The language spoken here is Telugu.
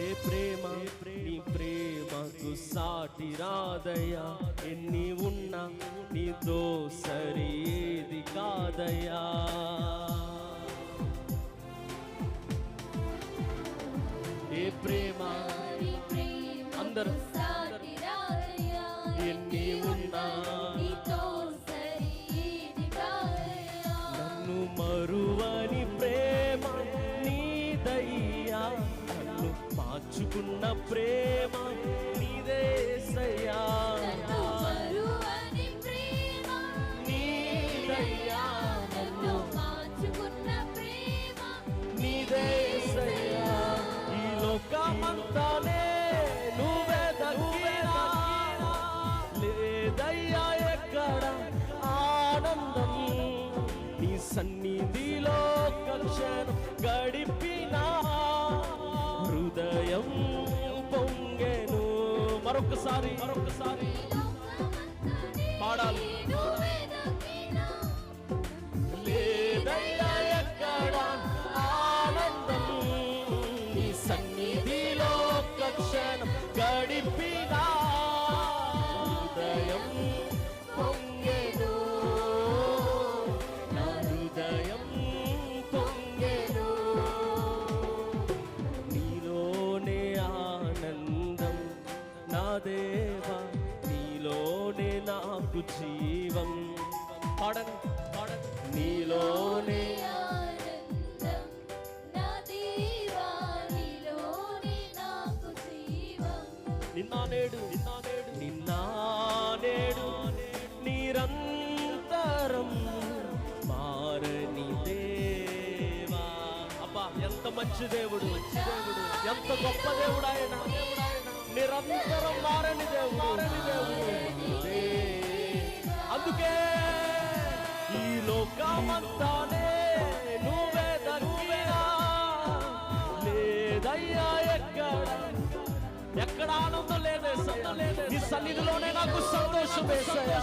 ఏ ప్రేమ నీ ప్రేమకు సాటి రాదయ్యా, ఎన్ని ఉన్నా నీతో సరి ఏది కాదయ్యా. ఏ ప్రేమ అందరూ ఎన్ని ఉన్నా నన్ను మరువని ప్రేమ నీదయ్యా, నన్ను మార్చుకున్న ప్రేమ నీదేసయ్యా. నీదయ్యా నన్ను మార్చుకున్న ప్రేమ నీదేసయ్యా. ఈ లోకమంతానే నువ్వే దక్కినా, లేదయ్యా ఎక్కడ ఆనందం. నీ సన్నిధిలో క్షణం గడిపినా హృదయం పొంగెను. మరొకసారి పాడాలి. లేదయ్యా ఎక్కడ ఆనందం, నీ సన్నిధిలో క్షణం గడిపినా హృదయం పొంగెను, నా హృదయం పొంగెను. నీలోనే ఆనందం నా దేవా, నీలోనే నాకు జీవం. పాడను పాడను. నీలోనే నిన్నానేడు నిరంతరం మారని దేవా. అబ్బా ఎంత మంచి దేవుడు, ఎంత గొప్ప దేవుడు ఆయన. నిరంతరం మారని దేవుడు. అందుకే ఈ లోకమంతానే నువ్వే దక్కినా, లేదయ్యా ఎక్కడ ఆనందం లేదేసయ్యా. నీ సన్నిధిలోనే నాకు సంతోషం వేసయ్యా.